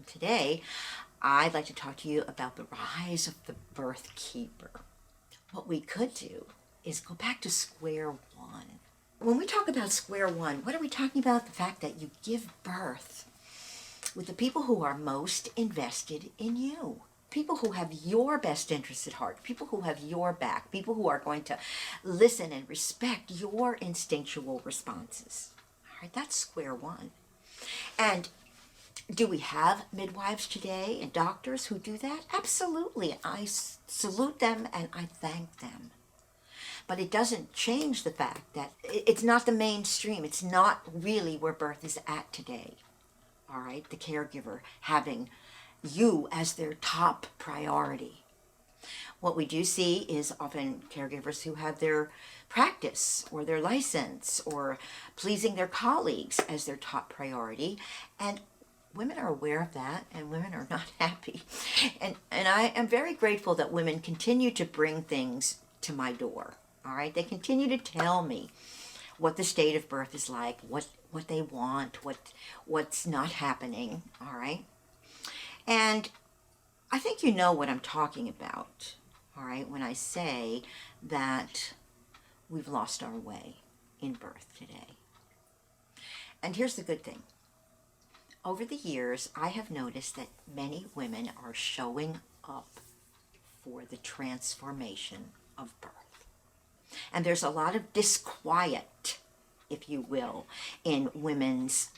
today, I'd like to talk to you about the rise of the Birthkeeper. What we could do is go back to square one. When we talk about square one, what are we talking about? The fact that you give birth with the people who are most invested in you. People who have your best interests at heart, people who have your back, people who are going to listen and respect your instinctual responses. All right, that's square one. And do we have midwives today and doctors who do that? Absolutely. I salute them and I thank them. But it doesn't change the fact that it's not the mainstream. It's not really where birth is at today. All right, the caregiver having you as their top priority. What we do see is often caregivers who have their practice or their license or pleasing their colleagues as their top priority, and women are aware of that, and women are not happy. And I am very grateful that women continue to bring things to my door. All right, they continue to tell me what the state of birth is like, what they want, what's not happening. All right. And I think you know what I'm talking about, all right, when I say that we've lost our way in birth today. And here's the good thing. Over the years, I have noticed that many women are showing up for the transformation of birth. And there's a lot of disquiet, if you will, in women's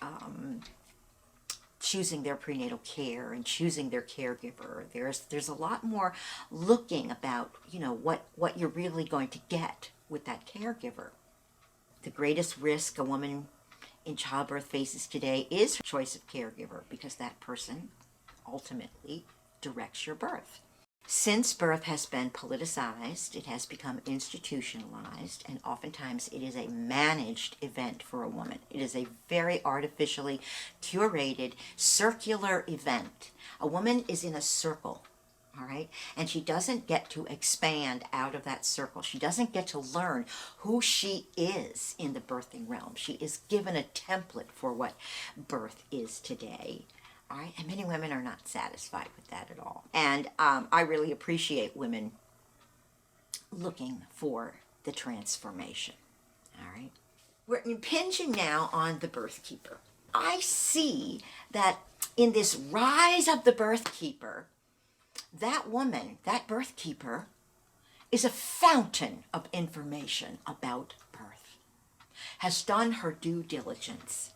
choosing their prenatal care and choosing their caregiver. There's a lot more looking about, what you're really going to get with that caregiver. The greatest risk a woman in childbirth faces today is her choice of caregiver, because that person ultimately directs your birth. Since birth has been politicized, it has become institutionalized, and oftentimes it is a managed event for a woman. It is a very artificially curated, circular event. A woman is in a circle, all right? And she doesn't get to expand out of that circle. She doesn't get to learn who she is in the birthing realm. She is given a template for what birth is today. All right, and many women are not satisfied with that at all. And I really appreciate women looking for the transformation. All right, we're impinging now on the Birthkeeper. I see that in this rise of the Birthkeeper, that woman, that Birthkeeper, is a fountain of information about birth, has done her due diligence,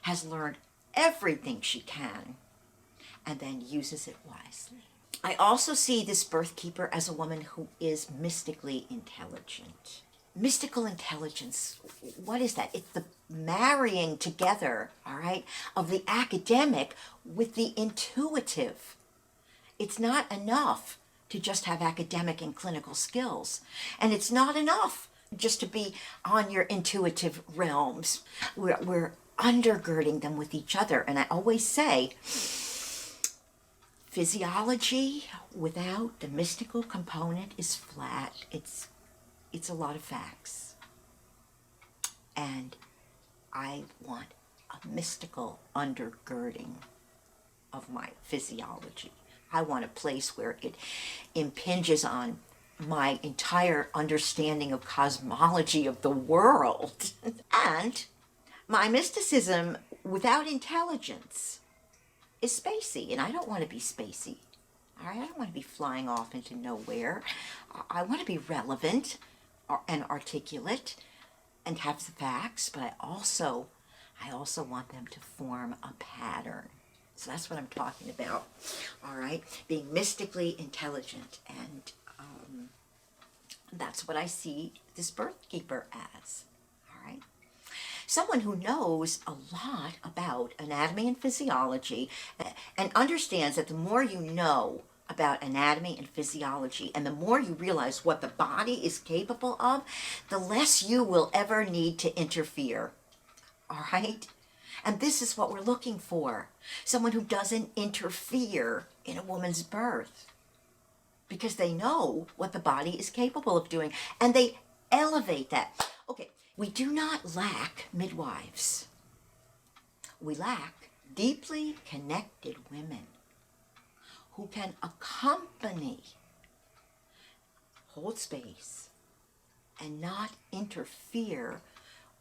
has learned everything she can, and then uses it wisely. I also see this Birthkeeper as a woman who is mystically intelligent. Mystical intelligence, what is that? It's the marrying together, all right, of the academic with the intuitive. It's not enough to just have academic and clinical skills, and it's not enough just to be on your intuitive realms. We're undergirding them with each other. And I always say, physiology without the mystical component is flat. It's a lot of facts. And I want a mystical undergirding of my physiology. I want a place where it impinges on my entire understanding of cosmology of the world. And my mysticism without intelligence is spacey, and I don't want to be spacey. All right, I don't want to be flying off into nowhere. I want to be relevant and articulate and have the facts, but I also want them to form a pattern. So that's what I'm talking about. All right, being mystically intelligent, and that's what I see this Birthkeeper as. All right. Someone who knows a lot about anatomy and physiology and understands that the more you know about anatomy and physiology and the more you realize what the body is capable of, the less you will ever need to interfere. All right? And this is what we're looking for. Someone who doesn't interfere in a woman's birth, because they know what the body is capable of doing, and they elevate that. Okay, we do not lack midwives. We lack deeply connected women who can accompany, hold space, and not interfere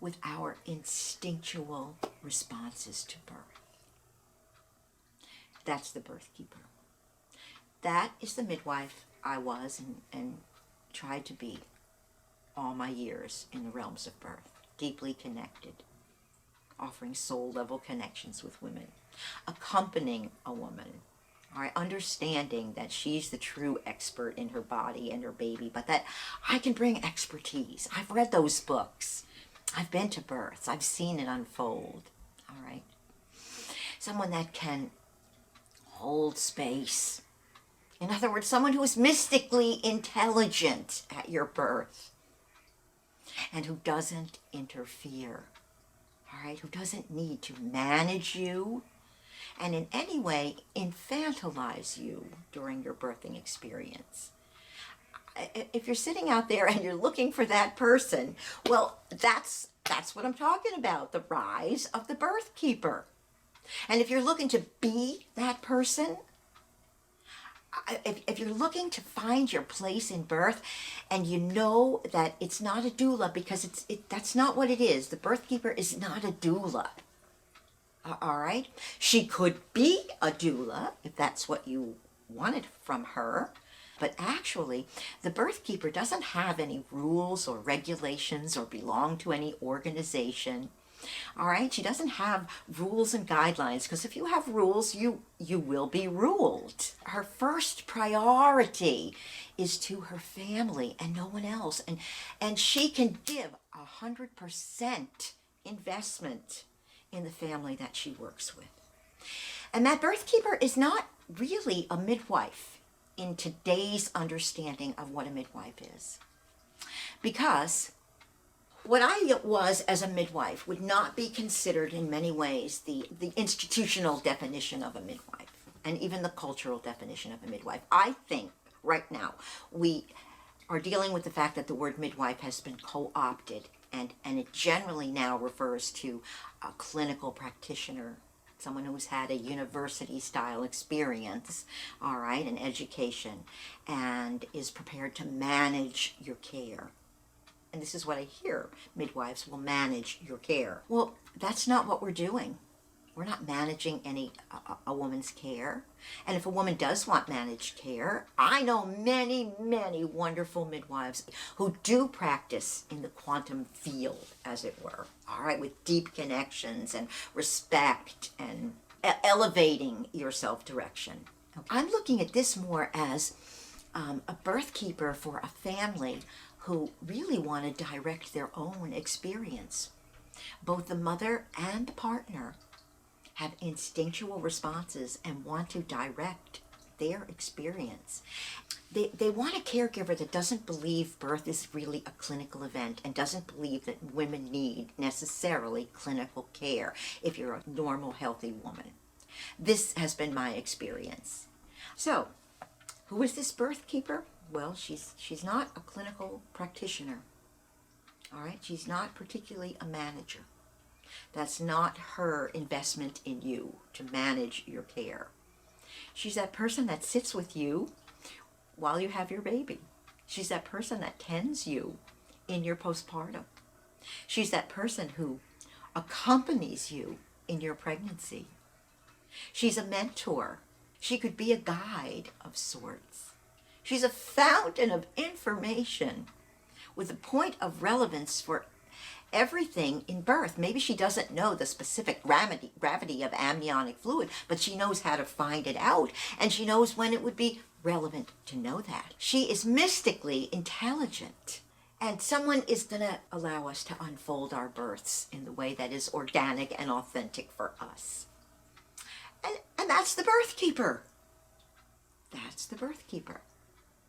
with our instinctual responses to birth. That's the Birthkeeper. That is the midwife I was and tried to be all my years in the realms of birth. Deeply connected, offering soul-level connections with women, accompanying a woman, all right, understanding that she's the true expert in her body and her baby, but that I can bring expertise. I've read those books. I've been to births. I've seen it unfold, all right? Someone that can hold space. In other words, someone who is mystically intelligent at your birth and who doesn't interfere, all right, who doesn't need to manage you and in any way infantilize you during your birthing experience. If you're sitting out there and you're looking for that person, well, that's what I'm talking about, the rise of the Birthkeeper. And if you're looking to be that person, if you're looking to find your place in birth and you know that it's not a doula, because that's not what it is. The Birthkeeper is not a doula. All right? She could be a doula if that's what you wanted from her. But actually, the Birthkeeper doesn't have any rules or regulations or belong to any organization. All right? She doesn't have rules and guidelines, because if you have rules, you will be ruled. Her first priority is to her family and no one else. And she can give 100% investment in the family that she works with. And that Birthkeeper is not really a midwife in today's understanding of what a midwife is. Because what I was as a midwife would not be considered in many ways the institutional definition of a midwife, and even the cultural definition of a midwife. I think right now we are dealing with the fact that the word midwife has been co-opted, and it generally now refers to a clinical practitioner, someone who's had a university-style experience, all right, an education, and is prepared to manage your care. And this is what I hear: midwives will manage your care. Well, that's not what we're doing. We're not managing a woman's care. And if a woman does want managed care, I know many, many wonderful midwives who do practice in the quantum field, as it were, all right, with deep connections and respect and elevating your self-direction. Okay. I'm looking at this more as a Birthkeeper for a family who really want to direct their own experience. Both the mother and the partner have instinctual responses and want to direct their experience. They want a caregiver that doesn't believe birth is really a clinical event and doesn't believe that women need necessarily clinical care if you're a normal, healthy woman. This has been my experience. So, who is this Birthkeeper? Well, she's not a clinical practitioner. All right, she's not particularly a manager. That's not her investment in you to manage your care. She's that person that sits with you while you have your baby. She's that person that tends you in your postpartum. She's that person who accompanies you in your pregnancy. She's a mentor. She could be a guide of sorts. She's a fountain of information with a point of relevance for everything in birth. Maybe she doesn't know the specific gravity of amniotic fluid, but she knows how to find it out, and she knows when it would be relevant to know that. She is mystically intelligent, and someone is going to allow us to unfold our births in the way that is organic and authentic for us. And that's the Birthkeeper. That's the Birthkeeper.